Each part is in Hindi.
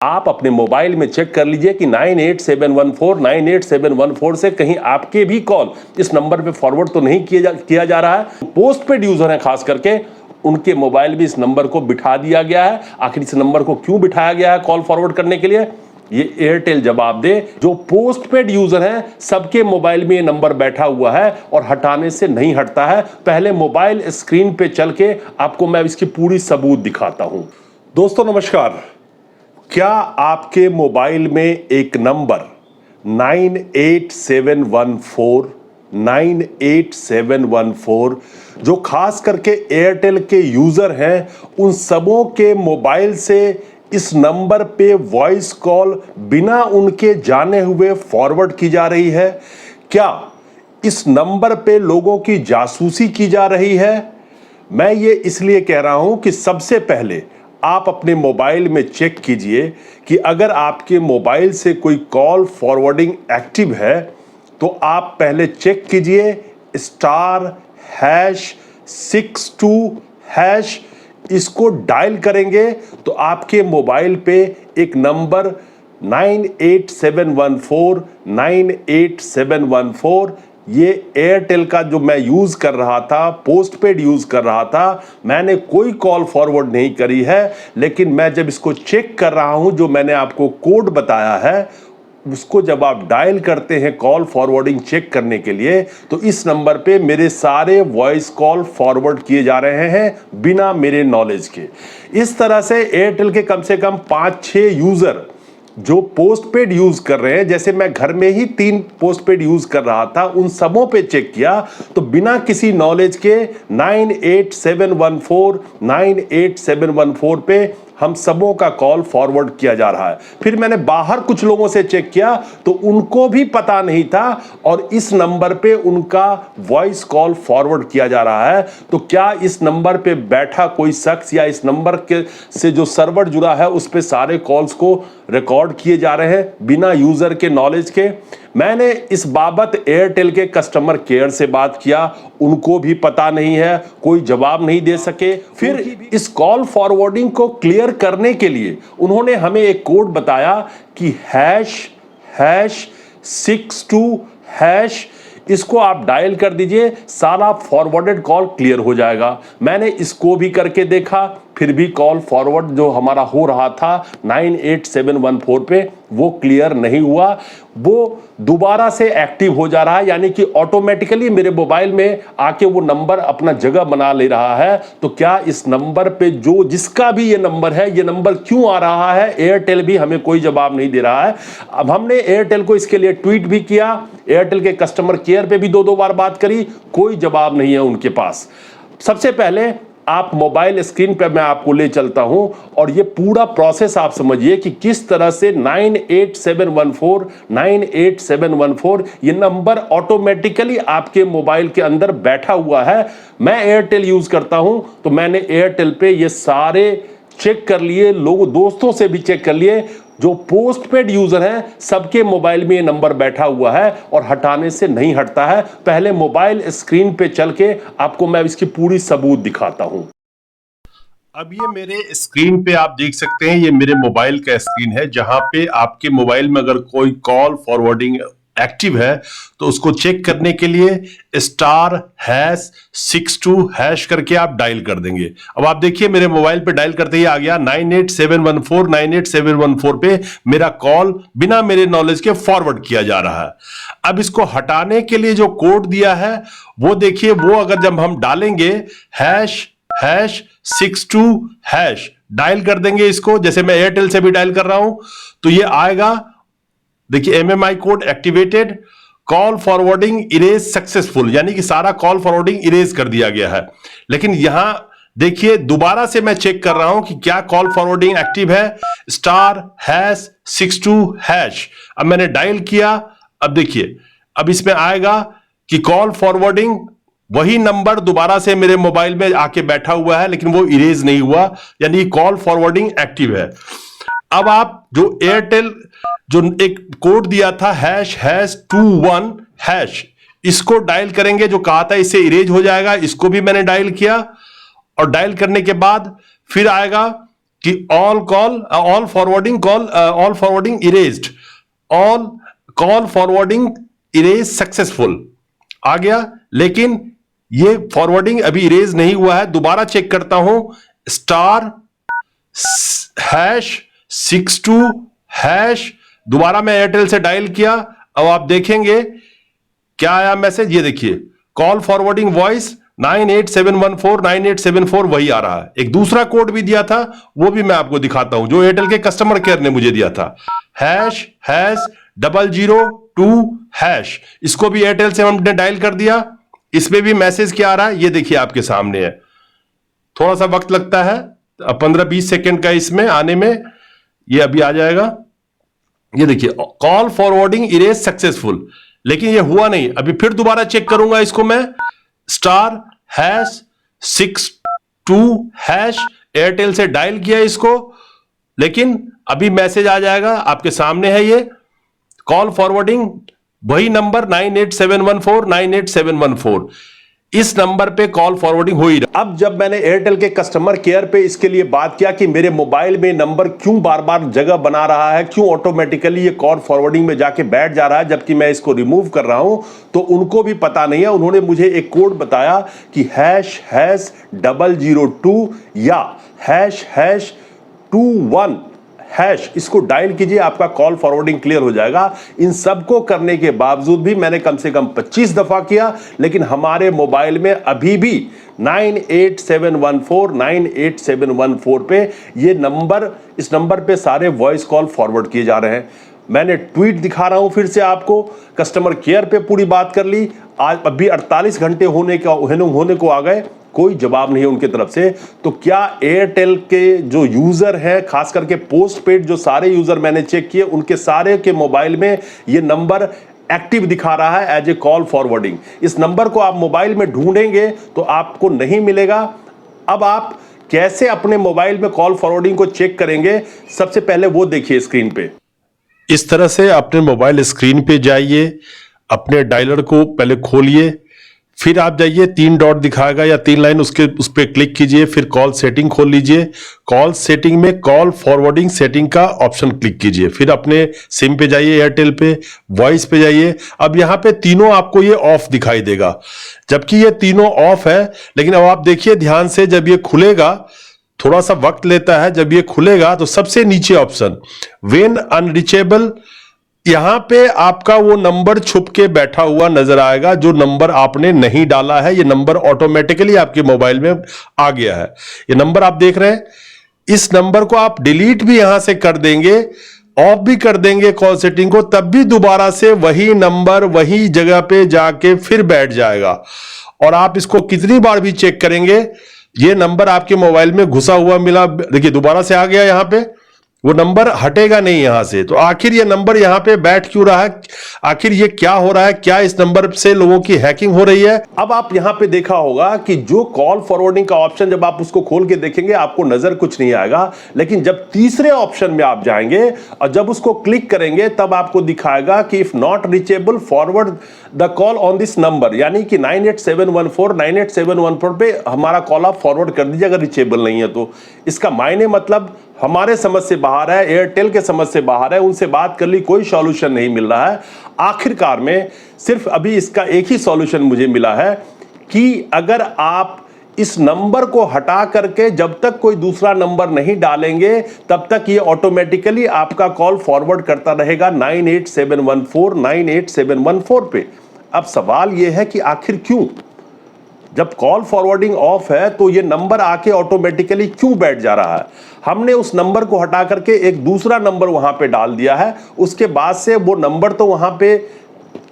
आप अपने मोबाइल में चेक कर लीजिए कि 9871498714 से कहीं आपके भी कॉल इस नंबर पे फॉरवर्ड तो नहीं किया जा रहा है। पोस्ट पेड यूजर हैं खास करके, उनके मोबाइल में इस नंबर को बिठा दिया गया है। आखिर इस नंबर को क्यों बिठाया गया है कॉल फॉरवर्ड करने के लिए, ये एयरटेल जवाब दे। जो पोस्ट पेड यूजर हैं सबके मोबाइल में ये नंबर बैठा हुआ है और हटाने से नहीं हटता है। पहले मोबाइल स्क्रीन पे चल के आपको मैं इसकी पूरी सबूत दिखाता हूं। दोस्तों नमस्कार। क्या आपके मोबाइल में एक नंबर 98714 जो खास करके एयरटेल के यूजर हैं उन सबों के मोबाइल से इस नंबर पे वॉइस कॉल बिना उनके जाने हुए फॉरवर्ड की जा रही है? क्या इस नंबर पे लोगों की जासूसी की जा रही है? मैं ये इसलिए कह रहा हूं कि सबसे पहले आप अपने मोबाइल में चेक कीजिए कि अगर आपके मोबाइल से कोई कॉल फॉरवर्डिंग एक्टिव है तो आप पहले चेक कीजिए *#62# इसको डायल करेंगे तो आपके मोबाइल पे एक नंबर 98714 ये एयरटेल का जो मैं यूज कर रहा था, पोस्ट पेड यूज कर रहा था, मैंने कोई कॉल फॉरवर्ड नहीं करी है। लेकिन मैं जब इसको चेक कर रहा हूं, जो मैंने आपको कोड बताया है उसको जब आप डायल करते हैं कॉल फॉरवर्डिंग चेक करने के लिए, तो इस नंबर पे मेरे सारे वॉइस कॉल फॉरवर्ड किए जा रहे हैं बिना मेरे नॉलेज के। इस तरह से एयरटेल के कम से कम 5-6 यूजर जो पोस्ट पेड यूज कर रहे हैं, जैसे मैं घर में ही 3 पोस्ट पेड यूज कर रहा था, उन सबों पे चेक किया तो बिना किसी नॉलेज के 98714 पे हम सबों का कॉल फॉरवर्ड किया जा रहा है। फिर मैंने बाहर कुछ लोगों से चेक किया तो उनको भी पता नहीं था और इस नंबर पे उनका वॉइस कॉल फॉरवर्ड किया जा रहा है। तो क्या इस नंबर पे बैठा कोई शख्स या इस नंबर के से जो सर्वर जुड़ा है उस पे सारे कॉल्स को रिकॉर्ड किए जा रहे हैं बिना यूजर के नॉलेज के? मैंने इस बाबत एयरटेल के कस्टमर केयर से बात किया, उनको भी पता नहीं है, कोई जवाब नहीं दे सके। फिर इस कॉल फॉरवर्डिंग को क्लियर करने के लिए उन्होंने हमें एक कोड बताया कि #62# इसको आप डायल कर दीजिए, सारा फॉरवर्डेड कॉल क्लियर हो जाएगा। मैंने इसको भी करके देखा, फिर भी कॉल फॉरवर्ड जो हमारा हो रहा था 98714 पे वो क्लियर नहीं हुआ। वो दोबारा से एक्टिव हो जा रहा है, यानी कि ऑटोमेटिकली मेरे मोबाइल में आके वो नंबर अपना जगह बना ले रहा है। तो क्या इस नंबर पे जो जिसका भी ये नंबर है, ये नंबर क्यों आ रहा है? एयरटेल भी हमें कोई जवाब नहीं दे रहा है। अब हमने एयरटेल को इसके लिए ट्वीट भी किया, एयरटेल के कस्टमर केयर पे भी 2 बार बात करी, कोई जवाब नहीं है उनके पास। सबसे पहले आप मोबाइल स्क्रीन पे मैं आपको ले चलता हूं और ये पूरा प्रोसेस आप समझिए कि किस तरह से 98714 ये नंबर ऑटोमेटिकली आपके मोबाइल के अंदर बैठा हुआ है। मैं एयरटेल यूज करता हूं तो मैंने एयरटेल पे ये सारे चेक कर लिए, लोगों दोस्तों से भी चेक कर लिए। जो पोस्ट पेड यूजर हैं सबके मोबाइल में ये नंबर बैठा हुआ है और हटाने से नहीं हटता है। पहले मोबाइल स्क्रीन पे चल के आपको मैं इसकी पूरी सबूत दिखाता हूं। अब ये मेरे स्क्रीन पे आप देख सकते हैं, ये मेरे मोबाइल का स्क्रीन है जहां पे आपके मोबाइल में अगर कोई कॉल फॉरवर्डिंग एक्टिव है तो उसको चेक करने के लिए *#62# करके आप डायल कर देंगे। अब आप देखिए मेरे मोबाइल पे डायल करते ही आ गया 98714 पे मेरा कॉल बिना मेरे नॉलेज के फॉरवर्ड किया जा रहा है। अब इसको हटाने के लिए जो कोड दिया है वो देखिए, वो अगर जब हम डालेंगे #62# डायल कर देंगे इसको, जैसे मैं एयरटेल से भी डायल कर रहा हूं तो ये आएगा। देखिए MMI code activated, call forwarding erase successful, यानी कि सारा कॉल फॉरवर्डिंग इरेज कर दिया गया है। लेकिन यहां देखिए दोबारा से मैं चेक कर रहा हूं कि क्या कॉल फॉरवर्डिंग एक्टिव है, *#62#। अब मैंने डायल किया, अब देखिए अब इसमें आएगा कि कॉल फॉरवर्डिंग, वही नंबर दोबारा से मेरे मोबाइल में आके बैठा हुआ है लेकिन वो इरेज नहीं हुआ, यानी कॉल फॉरवर्डिंग एक्टिव है। अब आप जो एयरटेल जो एक कोड दिया था #21#, इसको डायल करेंगे, जो कहा था इससे इरेज हो जाएगा, इसको भी मैंने डायल किया और डायल करने के बाद फिर आएगा कि all forwarding erased, all call forwarding erase successful आ गया, लेकिन ये फॉरवर्डिंग अभी इरेज नहीं हुआ है। दोबारा चेक करता हूं, स्टार #62#, दोबारा मैं एयरटेल से डायल किया। अब आप देखेंगे क्या आया मैसेज, ये देखिए, कॉल फॉरवर्डिंग वॉइस 98714 वही आ रहा है। एक दूसरा कोड भी दिया था, वो भी मैं आपको दिखाता हूं, जो एयरटेल के कस्टमर केयर ने मुझे दिया था, #002#। इसको भी एयरटेल से हमने डायल कर दिया। इसमें भी मैसेज क्या आ रहा है, ये देखिए आपके सामने है। थोड़ा सा वक्त लगता है, 15-20 सेकेंड का इसमें आने में, ये अभी आ जाएगा। ये देखिए, कॉल फॉरवर्डिंग इरेज सक्सेसफुल, लेकिन ये हुआ नहीं। अभी फिर दोबारा चेक करूंगा इसको मैं, *62#, एयरटेल से डायल किया इसको, लेकिन अभी मैसेज आ जाएगा, आपके सामने है ये कॉल फॉरवर्डिंग, वही नंबर 98714 इस नंबर पे कॉल फॉरवर्डिंग हो ही रहा। अब जब मैंने एयरटेल के कस्टमर केयर पे इसके लिए बात किया कि मेरे मोबाइल में नंबर क्यों बार बार जगह बना रहा है, क्यों ऑटोमेटिकली ये कॉल फॉरवर्डिंग में जाके बैठ जा रहा है जबकि मैं इसको रिमूव कर रहा हूं, तो उनको भी पता नहीं है। उन्होंने मुझे एक कोड बताया कि #002 या #21#, इसको डायल कीजिए, आपका कॉल फॉरवर्डिंग क्लियर हो जाएगा। इन सबको करने के बावजूद भी मैंने कम से कम 25 दफा किया, लेकिन हमारे मोबाइल में अभी भी 98714 पे ये नंबर, इस नंबर पे सारे वॉइस कॉल फॉरवर्ड किए जा रहे हैं। मैंने ट्वीट दिखा रहा हूं फिर से आपको, कस्टमर केयर पे पूरी बात कर ली, आज अभी 48 घंटे होने को आ गए, कोई जवाब नहीं है उनके तरफ से। तो क्या एयरटेल के जो यूजर हैं, खास करके पोस्ट पेड जो सारे यूजर मैंने चेक किए, उनके सारे के मोबाइल में ये नंबर एक्टिव दिखा रहा है एज ए कॉल फॉरवर्डिंग। इस नंबर को आप मोबाइल में ढूंढेंगे तो आपको नहीं मिलेगा। अब आप कैसे अपने मोबाइल में कॉल फॉरवर्डिंग को चेक करेंगे, सबसे पहले वो देखिए स्क्रीन पे। इस तरह से अपने मोबाइल स्क्रीन पे जाइए, अपने डायलर को पहले खोलिए, फिर आप जाइए, 3 डॉट दिखाएगा या 3 लाइन, उस पर क्लिक कीजिए, फिर कॉल सेटिंग खोल लीजिए। कॉल सेटिंग में कॉल फॉरवर्डिंग सेटिंग का ऑप्शन क्लिक कीजिए, फिर अपने सिम पे जाइए, एयरटेल पे, वॉइस पे जाइए। अब यहाँ पे तीनों आपको ये ऑफ दिखाई देगा, जबकि ये तीनों ऑफ है। लेकिन अब आप देखिए ध्यान से, जब ये खुलेगा, थोड़ा सा वक्त लेता है, जब ये खुलेगा तो सबसे नीचे ऑप्शन व्हेन अनरीचेबल, यहां पे आपका वो नंबर छुप के बैठा हुआ नजर आएगा, जो नंबर आपने नहीं डाला है। ये नंबर ऑटोमेटिकली आपके मोबाइल में आ गया है। ये नंबर आप देख रहे हैं, इस नंबर को आप डिलीट भी यहां से कर देंगे, ऑफ भी कर देंगे कॉल सेटिंग को, तब भी दोबारा से वही नंबर वही जगह पे जाके फिर बैठ जाएगा। और आप इसको कितनी बार भी चेक करेंगे, ये नंबर आपके मोबाइल में घुसा हुआ मिला। देखिए दोबारा से आ गया, यहां पे वो नंबर हटेगा नहीं यहां से। तो आखिर ये नंबर यहां पे बैठ क्यों रहा है, आखिर ये क्या हो रहा है, क्या इस नंबर से लोगों की हैकिंग हो रही है? अब आप यहां पे देखा होगा कि जो कॉल फॉरवर्डिंग का ऑप्शन, जब आप उसको खोल के देखेंगे आपको नजर कुछ नहीं आएगा, लेकिन जब तीसरे ऑप्शन में आप जाएंगे और जब उसको क्लिक करेंगे तब आपको दिखाएगा कि if not reachable forward the call on this number, यानी कि 98714 पे हमारा कॉल आप फॉरवर्ड कर दीजिए अगर रीचेबल नहीं है तो। इसका मायने मतलब हमारे समझ से बाहर है, एयरटेल के समझ से बाहर है, उनसे बात कर ली, कोई सॉल्यूशन नहीं मिल रहा है। आखिरकार में सिर्फ अभी इसका एक ही सॉल्यूशन मुझे मिला है कि अगर आप इस नंबर को हटा करके जब तक कोई दूसरा नंबर नहीं डालेंगे तब तक ये ऑटोमेटिकली आपका कॉल फॉरवर्ड करता रहेगा 98714 पे। अब सवाल यह है कि आखिर क्यों, जब कॉल फॉरवर्डिंग ऑफ है तो ये नंबर आके ऑटोमेटिकली क्यों बैठ जा रहा है? हमने उस नंबर को हटा करके एक दूसरा नंबर वहां पे डाल दिया है, उसके बाद से वो नंबर तो वहां पे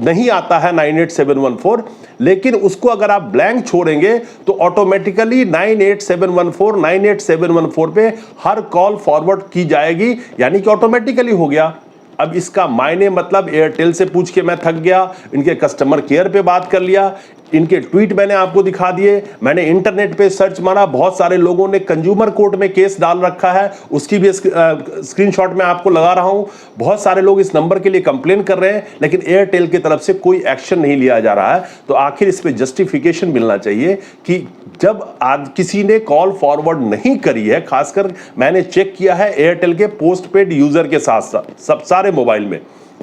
नहीं आता है 98714, लेकिन उसको अगर आप ब्लैंक छोड़ेंगे तो ऑटोमेटिकली 98714 पे हर कॉल फॉरवर्ड की जाएगी, यानी कि ऑटोमेटिकली हो गया। अब इसका मायने मतलब एयरटेल से पूछ के मैं थक गया, इनके कस्टमर केयर पे बात कर लिया, इनके ट्वीट मैंने आपको दिखा दिए, मैंने इंटरनेट पे सर्च मारा, बहुत सारे लोगों ने कंज्यूमर कोर्ट में केस डाल रखा है, उसकी भी स्क्रीनशॉट मैं आपको लगा रहा हूं। बहुत सारे लोग इस नंबर के लिए कंप्लेन कर रहे हैं, लेकिन एयरटेल की तरफ से कोई एक्शन नहीं लिया जा रहा है। तो आखिर इस पे जस्टिफिकेशन मिलना चाहिए कि जब आज किसी ने कॉल फॉरवर्ड नहीं करी है, खासकर मैंने चेक किया है एयरटेल के पोस्ट पेड यूजर के साथ साथ सब सारे मोबाइल में,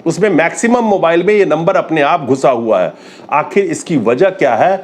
उसमें मैक्सिमम मोबाइल में ये नंबर अपने आप घुसा हुआ है। आखिर इसकी वजह क्या है?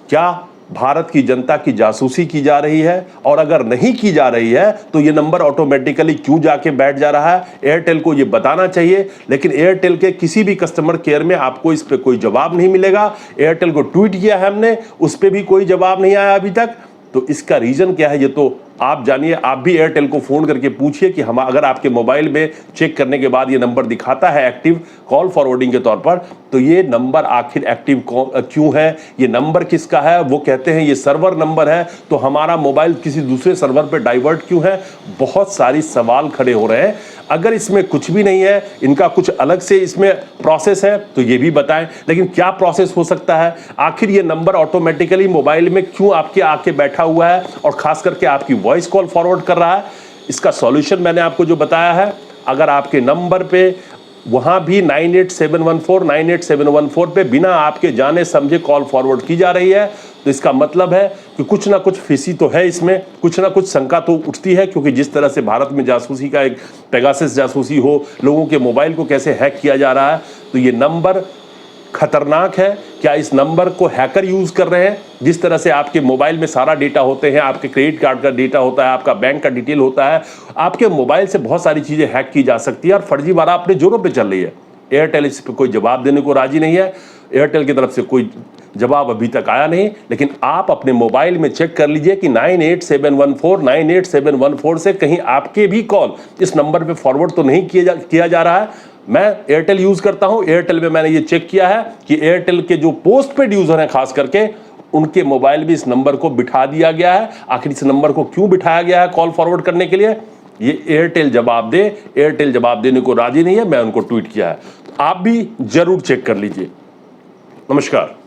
क्या भारत की जनता की जासूसी की जा रही है? और अगर नहीं की जा रही है तो ये नंबर ऑटोमेटिकली क्यों जाके बैठ जा रहा है? एयरटेल को ये बताना चाहिए, लेकिन एयरटेल के किसी भी कस्टमर केयर में आपको इस पे कोई जवाब नहीं मिलेगा। एयरटेल को ट्वीट किया है हमने, उस पे भी कोई जवाब नहीं आया अभी तक। तो इसका रीजन क्या है ये तो आप जानिए। आप भी एयरटेल को फोन करके पूछिए कि हम अगर आपके मोबाइल में चेक करने के बाद ये नंबर दिखाता है एक्टिव कॉल फॉरवर्डिंग के तौर पर, तो ये नंबर आखिर एक्टिव क्यों है? ये नंबर किसका है? वो कहते हैं ये सर्वर नंबर है, तो हमारा मोबाइल किसी दूसरे सर्वर पे डाइवर्ट क्यों है? बहुत सारी सवाल खड़े हो रहे हैं। अगर इसमें कुछ भी नहीं है, इनका कुछ अलग से इसमें प्रोसेस है तो ये भी बताएं। लेकिन क्या प्रोसेस हो सकता है? आखिर ये नंबर ऑटोमेटिकली मोबाइल में क्यों आपके आके बैठा हुआ है और खास करके आपकी वॉइस कॉल फॉरवर्ड कर रहा है? इसका सॉल्यूशन मैंने आपको जो बताया है, अगर आपके नंबर पे वहां भी 9871498714 पे बिना आपके जाने समझे कॉल फॉरवर्ड की जा रही है, तो इसका मतलब है कि कुछ ना कुछ फिसी तो है इसमें, कुछ ना कुछ शंका तो उठती है। क्योंकि जिस तरह से भारत में जासूसी का एक पेगासस जासूसी हो, लोगों के मोबाइल को कैसे हैक किया जा रहा है, तो ये नंबर खतरनाक है। क्या इस नंबर को हैकर यूज कर रहे हैं? जिस तरह से आपके मोबाइल में सारा डेटा होते हैं, आपके क्रेडिट कार्ड का डेटा होता है, आपका बैंक का डिटेल होता है, आपके मोबाइल से बहुत सारी चीजें हैक की जा सकती है और फर्जीवाड़ा अपने जोरों पे चल रही है। एयरटेल इस पर कोई जवाब देने को राजी नहीं है। एयरटेल की तरफ से कोई जवाब अभी तक आया नहीं, लेकिन आप अपने मोबाइल में चेक कर लीजिए कि 9871498714 से कहीं आपके भी कॉल इस नंबर पे फॉरवर्ड तो नहीं किया जा रहा है। मैं एयरटेल यूज करता हूं, एयरटेल में मैंने ये चेक किया है कि एयरटेल के जो पोस्ट पेड यूजर हैं खास करके, उनके मोबाइल में इस नंबर को बिठा दिया गया है। आखिर इस नंबर को क्यों बिठाया गया है कॉल फॉरवर्ड करने के लिए, ये एयरटेल जवाब दे। एयरटेल जवाब देने को राजी नहीं है, मैं उनको ट्वीट किया है। आप भी जरूर चेक कर लीजिए। नमस्कार।